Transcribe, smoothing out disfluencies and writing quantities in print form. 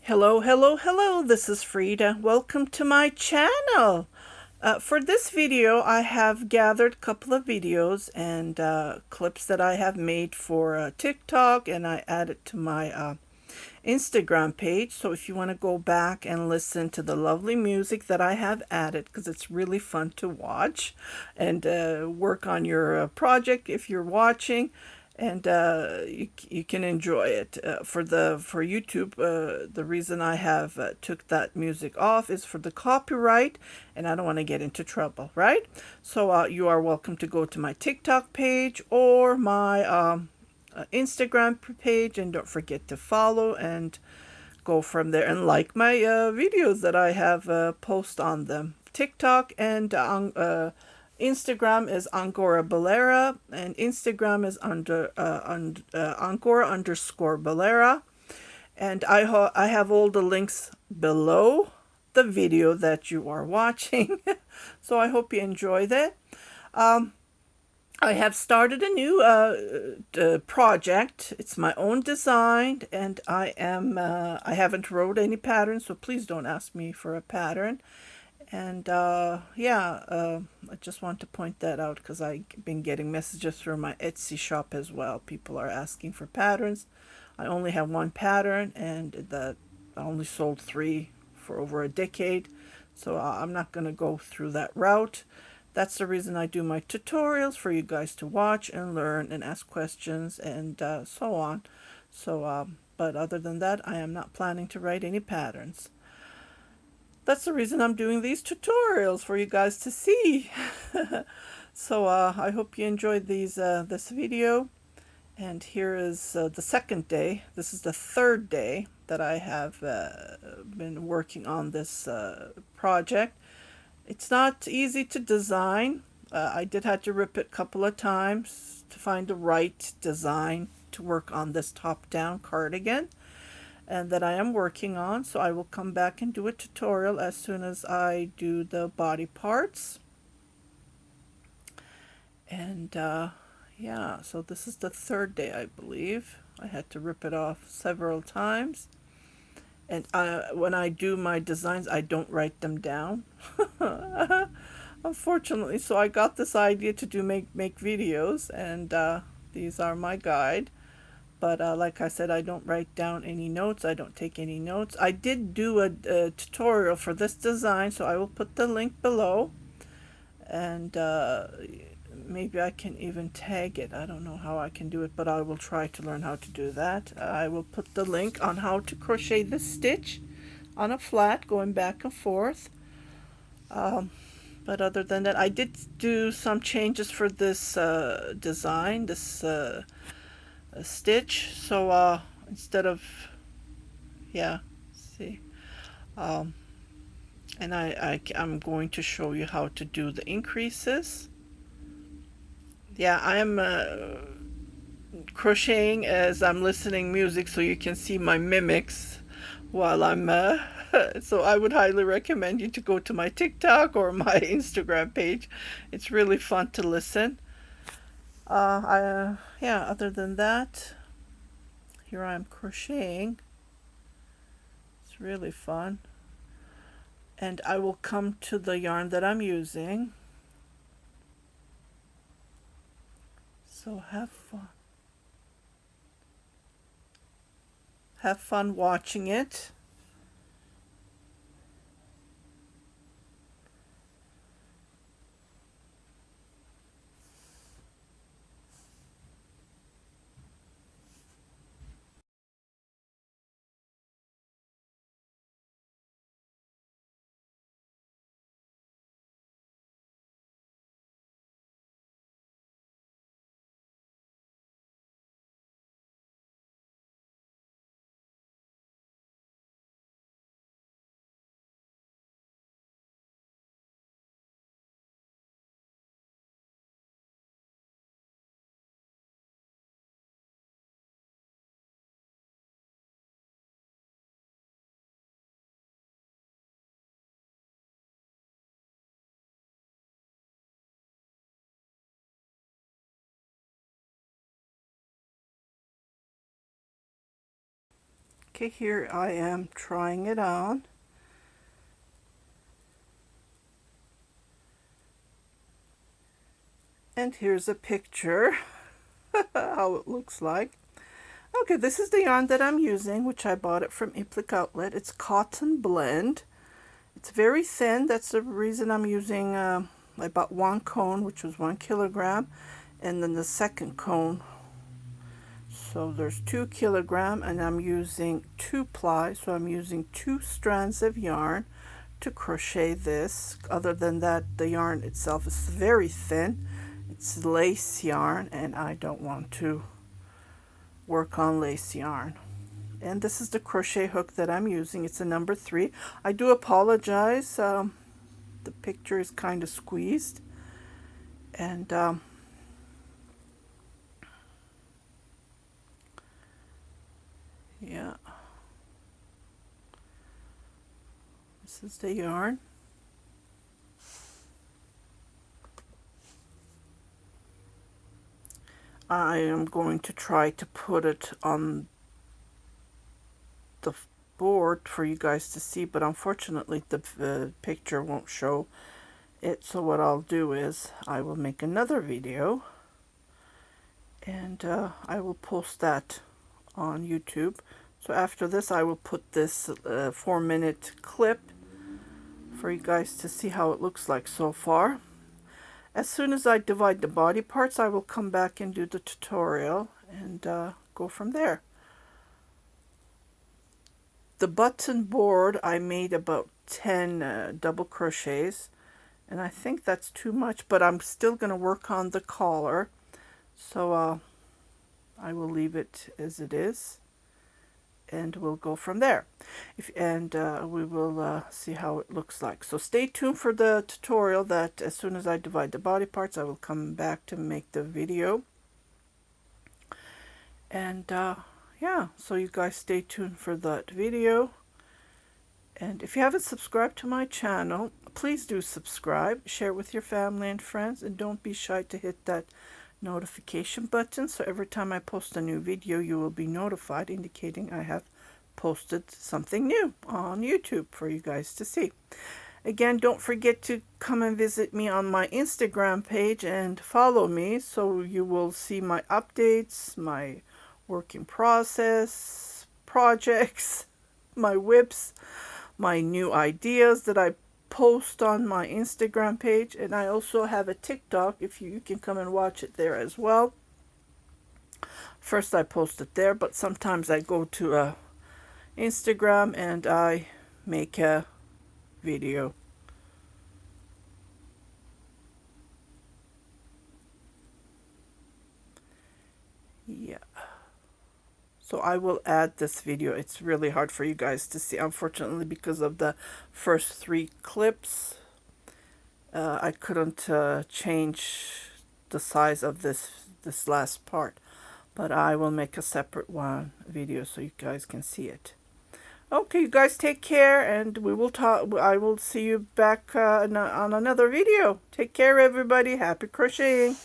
Hello, hello, hello. This is Frida. Welcome to my channel. For this video, I have gathered a couple of videos and clips that I have made for TikTok, and I added to my Instagram page. So if you want to go back and listen to the lovely music that I have added, because it's really fun to watch and work on your project if you're watching, and you can enjoy it. For YouTube, the reason I have took that music off is for the copyright, and I don't want to get into trouble, right? So you are welcome to go to my TikTok page or my Instagram page, and don't forget to follow and go from there and like my videos that I have post on them. TikTok and Instagram is Angora Balera, and Instagram is Angora underscore Balera. And I have all the links below the video that you are watching. So I hope you enjoy that. I have started a new project. It's my own design, and I haven't wrote any patterns, so please don't ask me for a pattern. And I just want to point that out because I've been getting messages through my Etsy shop as well. People are asking for patterns. I only have one pattern, and that I only sold three for over a decade, so I'm not going to go through that route. That's the reason I do my tutorials, for you guys to watch and learn and ask questions and so on. But other than that, I am not planning to write any patterns. That's the reason I'm doing these tutorials, for you guys to see. So I hope you enjoyed this video. And here is the second day. This is the third day that I have been working on this project. It's not easy to design. I did have to rip it a couple of times to find the right design to work on this top-down cardigan, and that I am working on. So I will come back and do a tutorial as soon as I do the body parts. And yeah, so this is the third day, I believe. I had to rip it off several times. And when I do my designs, I don't write them down. Unfortunately, so I got this idea to make videos, and these are my guide. But like I said, I don't write down any notes. I don't take any notes. I did do a tutorial for this design, so I will put the link below. And maybe I can even tag it. I don't know how I can do it, but I will try to learn how to do that. I will put the link on how to crochet this stitch on a flat, going back and forth. But other than that, I did do some changes for this design, this stitch. So instead of, yeah, see, um, and I'm going to show you how to do the increases. Yeah, I'm crocheting as I'm listening music, so you can see my mimics while I'm so I would highly recommend you to go to my TikTok or my Instagram page. It's really fun to listen. Yeah, other than that, here I'm crocheting. It's really fun. And I will come to the yarn that I'm using. So have fun. Have fun watching it. Okay, here I am trying it on. And here's a picture how it looks like. Okay, this is the yarn that I'm using, which I bought it from Iplic Outlet. It's Cotton Blend. It's very thin. That's the reason I'm using, I bought one cone, which was 1 kilogram, and then the second cone. So there's 2 kilogram, and I'm using 2 ply, so I'm using 2 strands of yarn to crochet this. Other than that, the yarn itself is very thin. It's lace yarn, and I don't want to work on lace yarn. And this is the crochet hook that I'm using. It's a number 3. I do apologize. The picture is kind of squeezed. And yeah. This is the yarn. I am going to try to put it on the board for you guys to see, but unfortunately the picture won't show it. So what I'll do is I will make another video, and I will post that on YouTube. So after this, I will put this 4-minute clip for you guys to see how it looks like so far. As soon as I divide the body parts, I will come back and do the tutorial and go from there. The button board, I made about 10 double crochets, and I think that's too much, but I'm still going to work on the collar, so I will leave it as it is, and we'll go from there. We will see how it looks like. So stay tuned for the tutorial that as soon as I divide the body parts, I will come back to make the video. And yeah, so you guys stay tuned for that video. And if you haven't subscribed to my channel, please do subscribe, share it with your family and friends, and don't be shy to hit that notification button, so every time I post a new video you will be notified, indicating I have posted something new on YouTube for you guys to see. Again, don't forget to come and visit me on my Instagram page and follow me, so you will see my updates, my work in process projects, my whips, my new ideas that I post on my Instagram page, and I also have a TikTok. If you can come and watch it there as well. First I post it there, but sometimes I go to Instagram and I make a video. Yeah. So I will add this video. It's really hard for you guys to see, unfortunately, because of the first 3 clips. I couldn't change the size of this last part, but I will make a separate video so you guys can see it. Okay, you guys take care, and we will talk. I will see you back on another video. Take care, everybody. Happy crocheting.